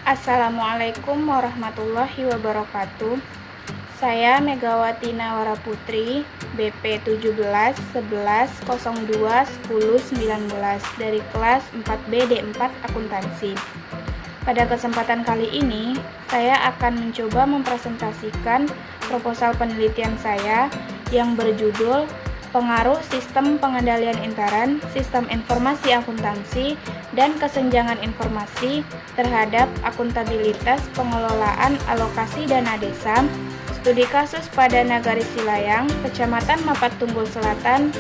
Assalamualaikum warahmatullahi wabarakatuh. Saya Megawati Nawara Putri, BP 17 11 02 10 19 dari kelas 4B D4 Akuntansi. Pada kesempatan kali ini, saya akan mencoba mempresentasikan proposal penelitian saya yang berjudul Pengaruh Sistem Pengendalian Intern, Sistem Informasi Akuntansi, dan Kesenjangan Informasi terhadap Akuntabilitas Pengelolaan Alokasi Dana Desa, Studi Kasus pada Nagari Silayang, Kecamatan Mapat Tunggul Selatan,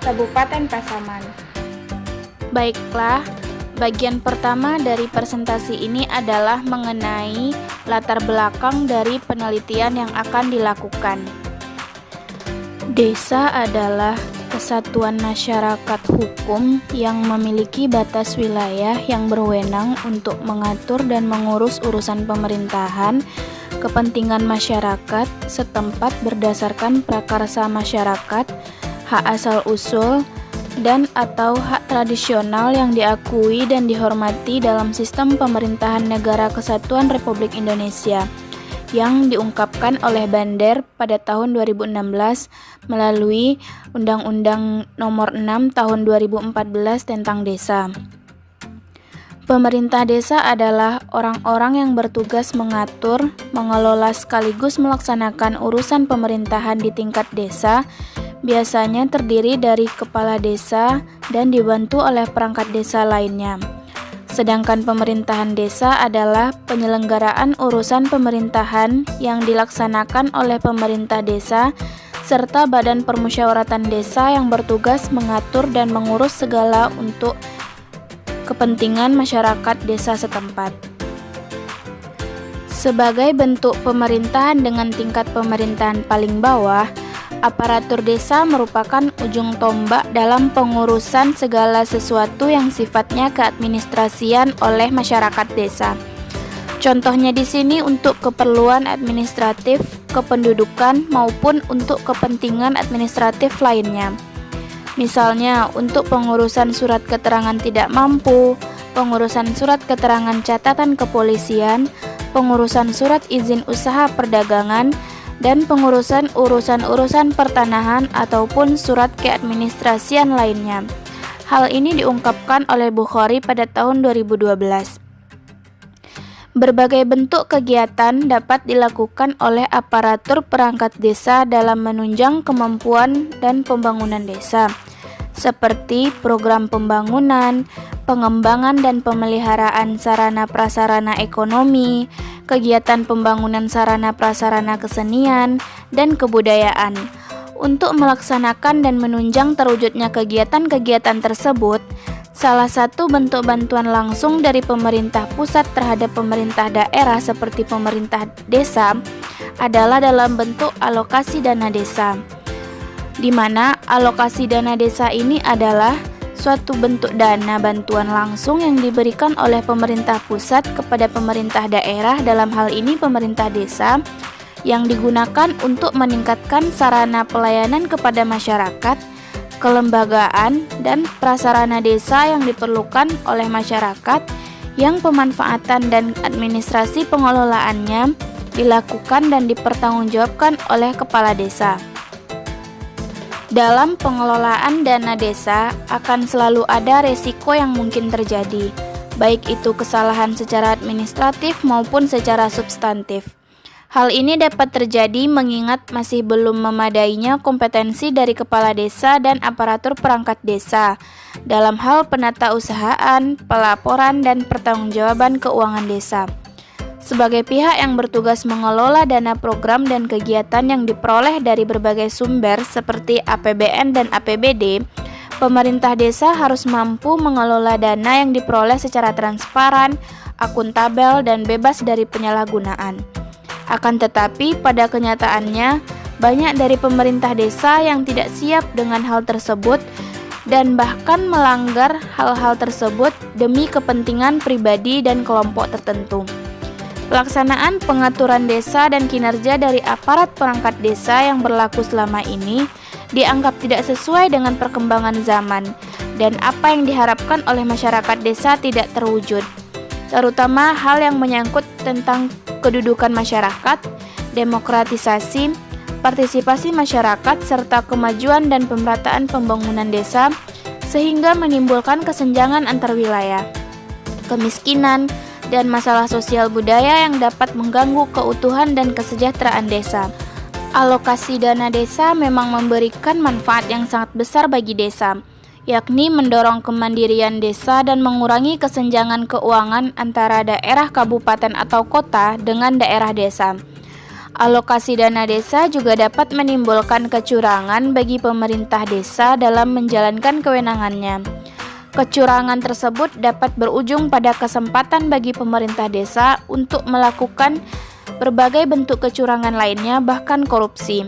Kabupaten Pasaman. Baiklah, bagian pertama dari presentasi ini adalah mengenai latar belakang dari penelitian yang akan dilakukan. Desa adalah kesatuan masyarakat hukum yang memiliki batas wilayah yang berwenang untuk mengatur dan mengurus urusan pemerintahan, kepentingan masyarakat setempat berdasarkan prakarsa masyarakat, hak asal-usul, dan atau hak tradisional yang diakui dan dihormati dalam sistem pemerintahan Negara Kesatuan Republik Indonesia yang diungkapkan oleh Bander pada tahun 2016 melalui Undang-Undang Nomor 6 Tahun 2014 tentang Desa. Pemerintah desa adalah orang-orang yang bertugas mengatur, mengelola sekaligus melaksanakan urusan pemerintahan di tingkat desa, biasanya terdiri dari kepala desa dan dibantu oleh perangkat desa lainnya. Sedangkan pemerintahan desa adalah penyelenggaraan urusan pemerintahan yang dilaksanakan oleh pemerintah desa serta badan permusyawaratan desa yang bertugas mengatur dan mengurus segala untuk kepentingan masyarakat desa setempat. Sebagai bentuk pemerintahan dengan tingkat pemerintahan paling bawah, aparatur desa merupakan ujung tombak dalam pengurusan segala sesuatu yang sifatnya keadministrasian oleh masyarakat desa. Contohnya di sini untuk keperluan administratif, kependudukan, maupun untuk kepentingan administratif lainnya. Misalnya, untuk pengurusan surat keterangan tidak mampu, pengurusan surat keterangan catatan kepolisian, pengurusan surat izin usaha perdagangan, dan pengurusan urusan-urusan pertanahan ataupun surat keadministrasian lainnya. Hal ini diungkapkan oleh Bukhari pada tahun 2012. Berbagai bentuk kegiatan dapat dilakukan oleh aparatur perangkat desa dalam menunjang kemampuan dan pembangunan desa, seperti program pembangunan, pengembangan dan pemeliharaan sarana prasarana ekonomi, kegiatan pembangunan sarana prasarana kesenian, dan kebudayaan. Untuk melaksanakan dan menunjang terwujudnya kegiatan-kegiatan tersebut, salah satu bentuk bantuan langsung dari pemerintah pusat terhadap pemerintah daerah seperti pemerintah desa adalah dalam bentuk alokasi dana desa, di mana alokasi dana desa ini adalah suatu bentuk dana bantuan langsung yang diberikan oleh pemerintah pusat kepada pemerintah daerah, dalam hal ini pemerintah desa, yang digunakan untuk meningkatkan sarana pelayanan kepada masyarakat, kelembagaan, dan prasarana desa yang diperlukan oleh masyarakat yang pemanfaatan dan administrasi pengelolaannya dilakukan dan dipertanggungjawabkan oleh kepala desa. Dalam pengelolaan dana desa akan selalu ada resiko yang mungkin terjadi, baik itu kesalahan secara administratif maupun secara substantif. Hal ini dapat terjadi mengingat masih belum memadainya kompetensi dari kepala desa dan aparatur perangkat desa dalam hal penatausahaan, pelaporan, dan pertanggungjawaban keuangan desa. Sebagai pihak yang bertugas mengelola dana program dan kegiatan yang diperoleh dari berbagai sumber seperti APBN dan APBD, pemerintah desa harus mampu mengelola dana yang diperoleh secara transparan, akuntabel, dan bebas dari penyalahgunaan. Akan tetapi, pada kenyataannya, banyak dari pemerintah desa yang tidak siap dengan hal tersebut dan bahkan melanggar hal-hal tersebut demi kepentingan pribadi dan kelompok tertentu. Pelaksanaan pengaturan desa dan kinerja dari aparat perangkat desa yang berlaku selama ini dianggap tidak sesuai dengan perkembangan zaman dan apa yang diharapkan oleh masyarakat desa tidak terwujud. terutama hal yang menyangkut tentang kedudukan masyarakat, demokratisasi, partisipasi masyarakat, serta kemajuan dan pemerataan pembangunan desa, sehingga menimbulkan kesenjangan antar wilayah, kemiskinan, dan masalah sosial budaya yang dapat mengganggu keutuhan dan kesejahteraan desa. Alokasi dana desa memang memberikan manfaat yang sangat besar bagi desa, yakni mendorong kemandirian desa dan mengurangi kesenjangan keuangan antara daerah kabupaten atau kota dengan daerah desa. Alokasi dana desa juga dapat menimbulkan kecurangan bagi pemerintah desa dalam menjalankan kewenangannya. Kecurangan tersebut dapat berujung pada kesempatan bagi pemerintah desa untuk melakukan berbagai bentuk kecurangan lainnya, bahkan korupsi.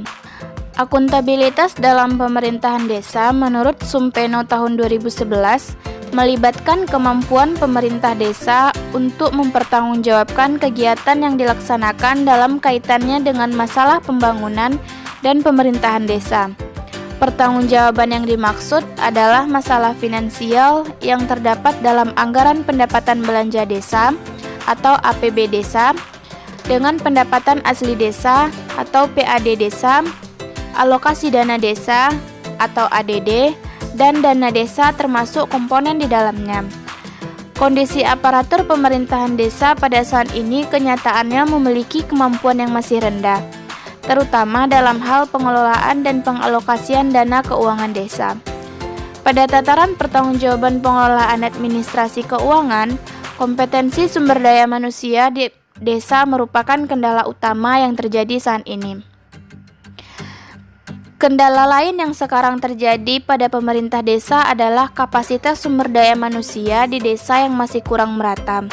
Akuntabilitas dalam pemerintahan desa menurut Sumpeno tahun 2011 melibatkan kemampuan pemerintah desa untuk mempertanggungjawabkan kegiatan yang dilaksanakan dalam kaitannya dengan masalah pembangunan dan pemerintahan desa. Pertanggungjawaban yang dimaksud adalah masalah finansial yang terdapat dalam anggaran pendapatan belanja desa atau APB desa, dengan pendapatan asli desa atau PAD desa, alokasi dana desa atau ADD, dan dana desa termasuk komponen di dalamnya. Kondisi aparatur pemerintahan desa pada saat ini kenyataannya memiliki kemampuan yang masih rendah, terutama dalam hal pengelolaan dan pengalokasian dana keuangan desa. Pada tataran pertanggungjawaban pengelolaan administrasi keuangan, kompetensi sumber daya manusia di desa merupakan kendala utama yang terjadi saat ini. Kendala lain yang sekarang terjadi pada pemerintah desa adalah kapasitas sumber daya manusia di desa yang masih kurang merata.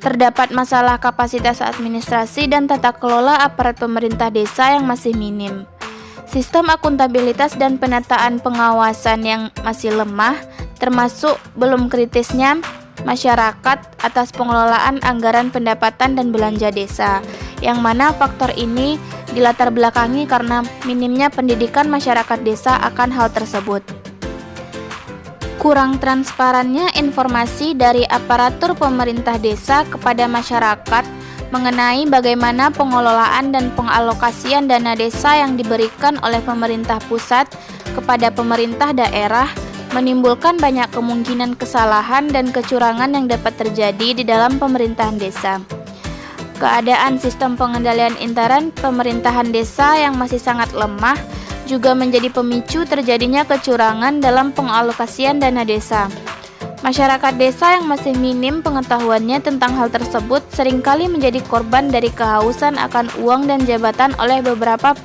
Terdapat masalah kapasitas administrasi dan tata kelola aparat pemerintah desa yang masih minim. Sistem akuntabilitas dan penataan pengawasan yang masih lemah, termasuk belum kritisnya masyarakat atas pengelolaan anggaran pendapatan dan belanja desa, yang mana faktor ini dilatar belakangi karena minimnya pendidikan masyarakat desa akan hal tersebut. Kurang transparannya informasi dari aparatur pemerintah desa kepada masyarakat mengenai bagaimana pengelolaan dan pengalokasian dana desa yang diberikan oleh pemerintah pusat kepada pemerintah daerah menimbulkan banyak kemungkinan kesalahan dan kecurangan yang dapat terjadi di dalam pemerintahan desa. Keadaan sistem pengendalian intern pemerintahan desa yang masih sangat lemah juga menjadi pemicu terjadinya kecurangan dalam pengalokasian dana desa. Masyarakat desa yang masih minim pengetahuannya tentang hal tersebut seringkali menjadi korban dari kehausan akan uang dan jabatan oleh beberapa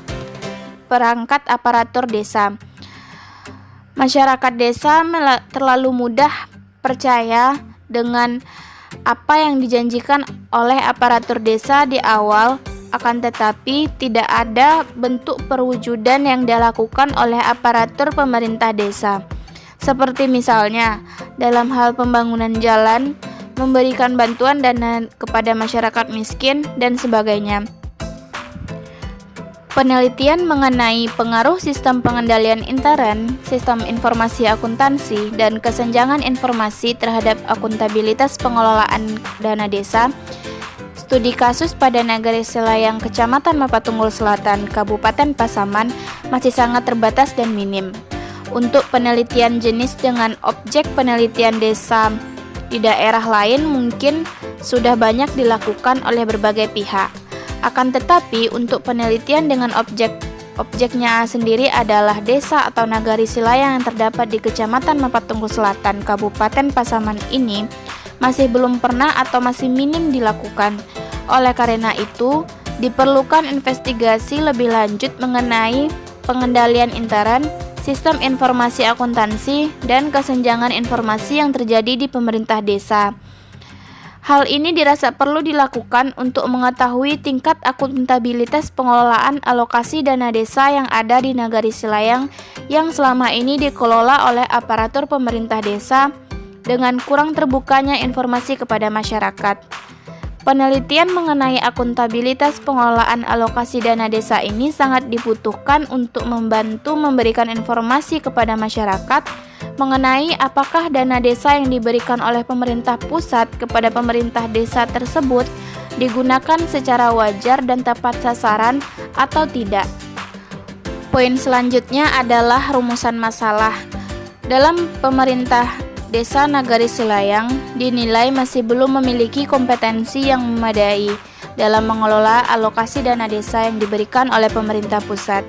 perangkat aparatur desa. Masyarakat desa terlalu mudah percaya dengan apa yang dijanjikan oleh aparatur desa di awal, akan tetapi tidak ada bentuk perwujudan yang dilakukan oleh aparatur pemerintah desa. Seperti misalnya dalam hal pembangunan jalan, memberikan bantuan dana kepada masyarakat miskin, dan sebagainya. Penelitian mengenai pengaruh sistem pengendalian intern, sistem informasi akuntansi, dan kesenjangan informasi terhadap akuntabilitas pengelolaan dana desa, studi kasus pada Nagari Selayang, Kecamatan Mapatunggul Selatan, Kabupaten Pasaman masih sangat terbatas dan minim. Untuk penelitian jenis dengan objek penelitian desa di daerah lain mungkin sudah banyak dilakukan oleh berbagai pihak. Akan tetapi untuk penelitian dengan objeknya sendiri adalah desa atau Nagari Selayang yang terdapat di Kecamatan Mapatunggul Selatan, Kabupaten Pasaman ini masih belum pernah atau masih minim dilakukan. Oleh karena itu, diperlukan investigasi lebih lanjut mengenai pengendalian intern, sistem informasi akuntansi, dan kesenjangan informasi yang terjadi di pemerintah desa. Hal ini dirasa perlu dilakukan untuk mengetahui tingkat akuntabilitas pengelolaan alokasi dana desa yang ada di Nagari Selayang yang selama ini dikelola oleh aparatur pemerintah desa dengan kurang terbukanya informasi kepada masyarakat. Penelitian mengenai akuntabilitas pengelolaan alokasi dana desa ini sangat dibutuhkan untuk membantu memberikan informasi kepada masyarakat mengenai apakah dana desa yang diberikan oleh pemerintah pusat kepada pemerintah desa tersebut digunakan secara wajar dan tepat sasaran atau tidak. Poin selanjutnya adalah rumusan masalah. Dalam pemerintah Desa Nagari Silayang dinilai masih belum memiliki kompetensi yang memadai dalam mengelola alokasi dana desa yang diberikan oleh pemerintah pusat.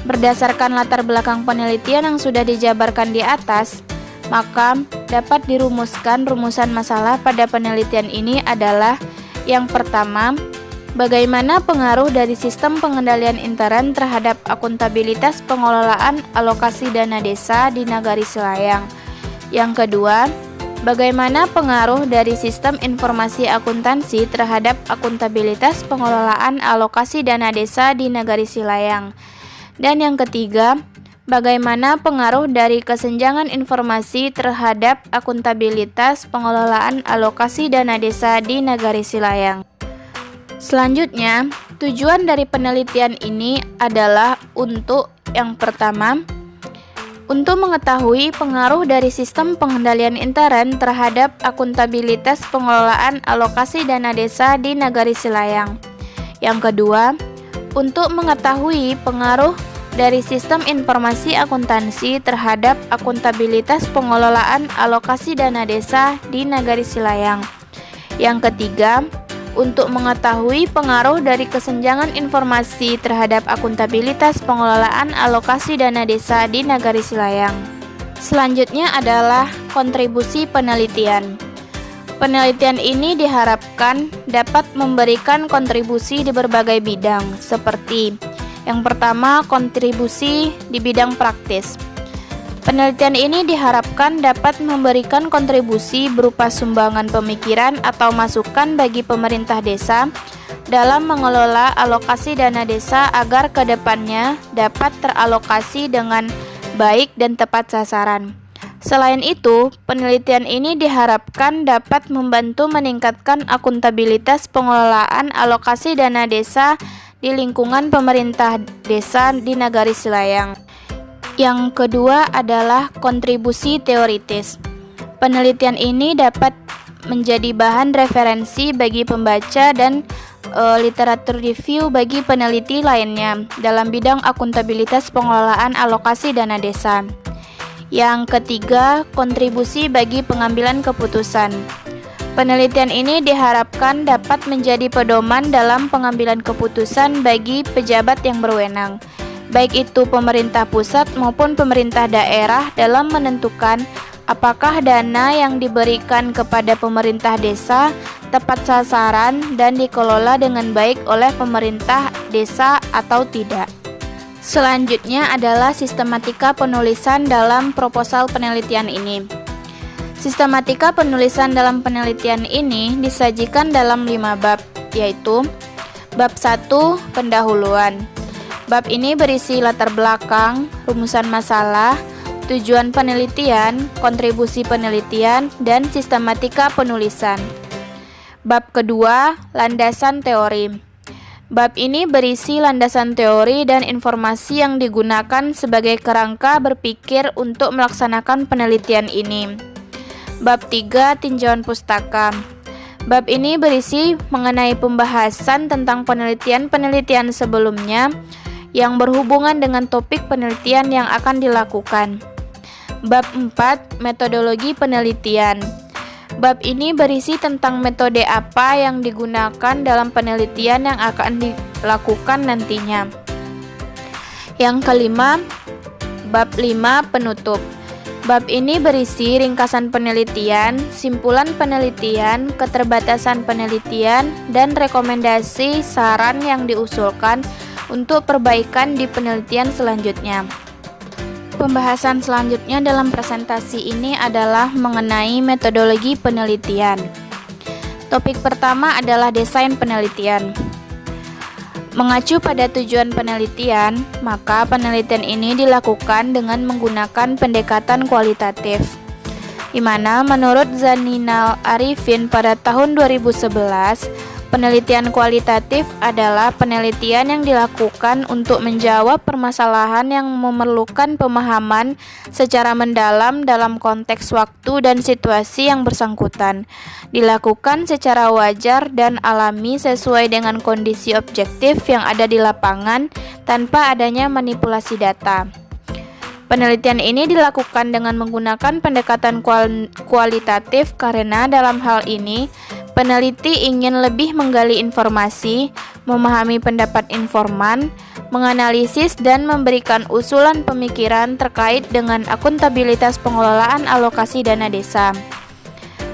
Berdasarkan latar belakang penelitian yang sudah dijabarkan di atas, maka dapat dirumuskan rumusan masalah pada penelitian ini adalah: yang pertama, bagaimana pengaruh dari sistem pengendalian intern terhadap akuntabilitas pengelolaan alokasi dana desa di Nagari Silayang. Yang kedua, bagaimana pengaruh dari sistem informasi akuntansi terhadap akuntabilitas pengelolaan alokasi dana desa di Nagari Silayang. Dan yang ketiga, bagaimana pengaruh dari kesenjangan informasi terhadap akuntabilitas pengelolaan alokasi dana desa di Nagari Silayang. Selanjutnya, tujuan dari penelitian ini adalah untuk yang pertama, untuk mengetahui pengaruh dari sistem pengendalian intern terhadap akuntabilitas pengelolaan alokasi dana desa di Nagari Silayang. Yang kedua, untuk mengetahui pengaruh dari sistem informasi akuntansi terhadap akuntabilitas pengelolaan alokasi dana desa di Nagari Silayang. Yang ketiga, untuk mengetahui pengaruh dari kesenjangan informasi terhadap akuntabilitas pengelolaan alokasi dana desa di Nagari Silayang. Selanjutnya adalah kontribusi penelitian. Penelitian ini diharapkan dapat memberikan kontribusi di berbagai bidang, seperti yang pertama, kontribusi di bidang praktis. Penelitian ini diharapkan dapat memberikan kontribusi berupa sumbangan pemikiran atau masukan bagi pemerintah desa dalam mengelola alokasi dana desa agar kedepannya dapat teralokasi dengan baik dan tepat sasaran. Selain itu, penelitian ini diharapkan dapat membantu meningkatkan akuntabilitas pengelolaan alokasi dana desa di lingkungan pemerintah desa di Nagari Silayang. Yang kedua adalah kontribusi teoritis. Penelitian ini dapat menjadi bahan referensi bagi pembaca dan literatur review bagi peneliti lainnya dalam bidang akuntabilitas pengelolaan alokasi dana desa. Yang ketiga, kontribusi bagi pengambilan keputusan. Penelitian ini diharapkan dapat menjadi pedoman dalam pengambilan keputusan bagi pejabat yang berwenang, baik itu pemerintah pusat maupun pemerintah daerah, dalam menentukan apakah dana yang diberikan kepada pemerintah desa tepat sasaran dan dikelola dengan baik oleh pemerintah desa atau tidak. Selanjutnya adalah sistematika penulisan dalam proposal penelitian ini. Sistematika penulisan dalam penelitian ini disajikan dalam 5 bab, yaitu bab 1, pendahuluan. Bab ini berisi latar belakang, rumusan masalah, tujuan penelitian, kontribusi penelitian, dan sistematika penulisan. Bab kedua, landasan teori. Bab ini berisi landasan teori dan informasi yang digunakan sebagai kerangka berpikir untuk melaksanakan penelitian ini. Bab 3, tinjauan pustaka. Bab ini berisi mengenai pembahasan tentang penelitian-penelitian sebelumnya yang berhubungan dengan topik penelitian yang akan dilakukan. Bab 4, metodologi penelitian. Bab ini berisi tentang metode apa yang digunakan dalam penelitian yang akan dilakukan nantinya. Yang kelima, bab 5, penutup. Bab ini berisi ringkasan penelitian, simpulan penelitian, keterbatasan penelitian, dan rekomendasi saran yang diusulkan untuk perbaikan di penelitian selanjutnya. Pembahasan selanjutnya dalam presentasi ini adalah mengenai metodologi penelitian. Topik pertama adalah desain penelitian. Mengacu pada tujuan penelitian, maka penelitian ini dilakukan dengan menggunakan pendekatan kualitatif. di mana menurut Zaninal Arifin pada tahun 2011, penelitian kualitatif adalah penelitian yang dilakukan untuk menjawab permasalahan yang memerlukan pemahaman secara mendalam dalam konteks waktu dan situasi yang bersangkutan, dilakukan secara wajar dan alami sesuai dengan kondisi objektif yang ada di lapangan tanpa adanya manipulasi data. Penelitian ini dilakukan dengan menggunakan pendekatan kualitatif karena dalam hal ini peneliti ingin lebih menggali informasi, memahami pendapat informan, menganalisis dan memberikan usulan pemikiran terkait dengan akuntabilitas pengelolaan alokasi dana desa.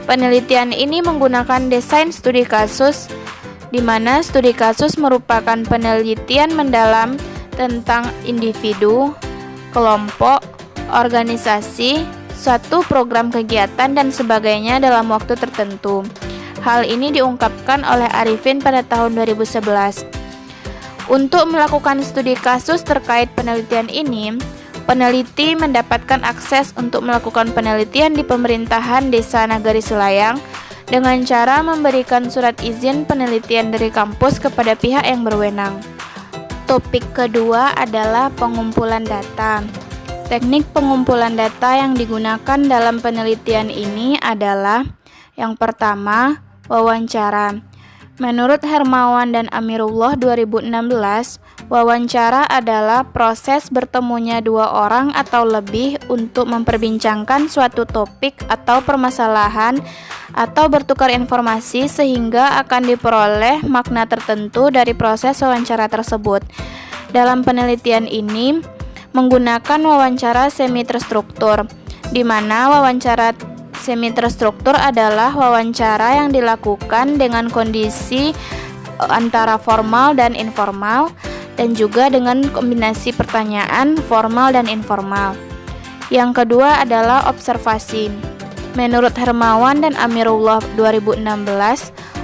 Penelitian ini menggunakan desain studi kasus, di mana studi kasus merupakan penelitian mendalam tentang individu, kelompok, organisasi, suatu program kegiatan dan sebagainya dalam waktu tertentu. Hal ini diungkapkan oleh Arifin pada tahun 2011. Untuk melakukan studi kasus terkait penelitian ini, peneliti mendapatkan akses untuk melakukan penelitian di pemerintahan Desa Nagari Selayang dengan cara memberikan surat izin penelitian dari kampus kepada pihak yang berwenang. Topik kedua adalah pengumpulan data. Teknik pengumpulan data yang digunakan dalam penelitian ini adalah yang pertama, wawancara. Menurut Hermawan dan Amirullah 2016, wawancara adalah proses bertemunya dua orang atau lebih untuk memperbincangkan suatu topik atau permasalahan atau bertukar informasi sehingga akan diperoleh makna tertentu dari proses wawancara tersebut. Dalam penelitian ini menggunakan wawancara semi terstruktur, di mana wawancara semi terstruktur adalah wawancara yang dilakukan dengan kondisi antara formal dan informal dan juga dengan kombinasi pertanyaan formal dan informal. Yang kedua adalah observasi. Menurut Hermawan dan Amirullah 2016,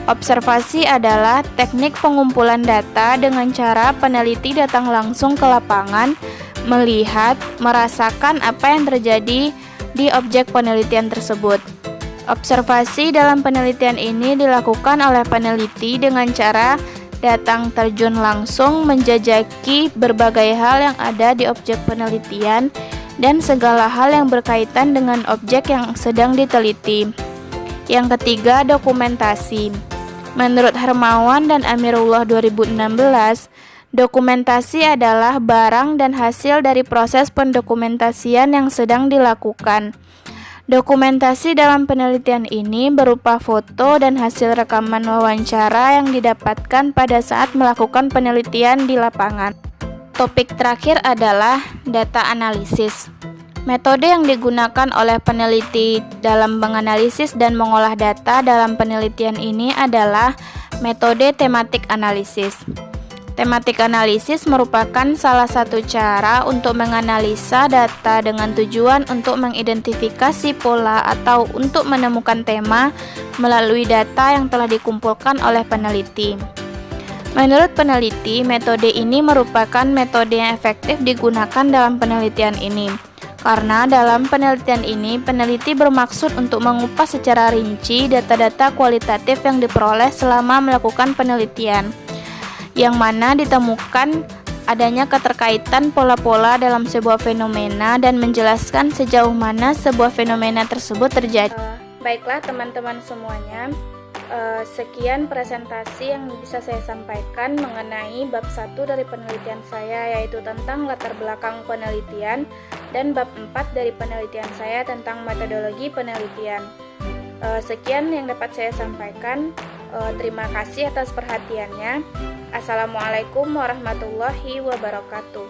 observasi adalah teknik pengumpulan data dengan cara peneliti datang langsung ke lapangan, melihat, merasakan apa yang terjadi di objek penelitian tersebut. Observasi dalam penelitian ini dilakukan oleh peneliti dengan cara datang terjun langsung menjajaki berbagai hal yang ada di objek penelitian dan segala hal yang berkaitan dengan objek yang sedang diteliti. Yang ketiga, dokumentasi. Menurut Hermawan dan Amirullah 2016, dokumentasi adalah barang dan hasil dari proses pendokumentasian yang sedang dilakukan. Dokumentasi dalam penelitian ini berupa foto dan hasil rekaman wawancara yang didapatkan pada saat melakukan penelitian di lapangan. Topik terakhir adalah data analisis. Metode yang digunakan oleh peneliti dalam menganalisis dan mengolah data dalam penelitian ini adalah metode tematik analisis. Tematik analisis merupakan salah satu cara untuk menganalisa data dengan tujuan untuk mengidentifikasi pola atau untuk menemukan tema melalui data yang telah dikumpulkan oleh peneliti. Menurut peneliti, metode ini merupakan metode yang efektif digunakan dalam penelitian ini. Karena dalam penelitian ini, peneliti bermaksud untuk mengupas secara rinci data-data kualitatif yang diperoleh selama melakukan penelitian, yang mana ditemukan adanya keterkaitan pola-pola dalam sebuah fenomena dan menjelaskan sejauh mana sebuah fenomena tersebut terjadi. Baiklah teman-teman semuanya, sekian presentasi yang bisa saya sampaikan mengenai bab 1 dari penelitian saya, yaitu tentang latar belakang penelitian, dan bab 4 dari penelitian saya tentang metodologi penelitian. Sekian yang dapat saya sampaikan. Terima kasih atas perhatiannya. Assalamualaikum warahmatullahi wabarakatuh.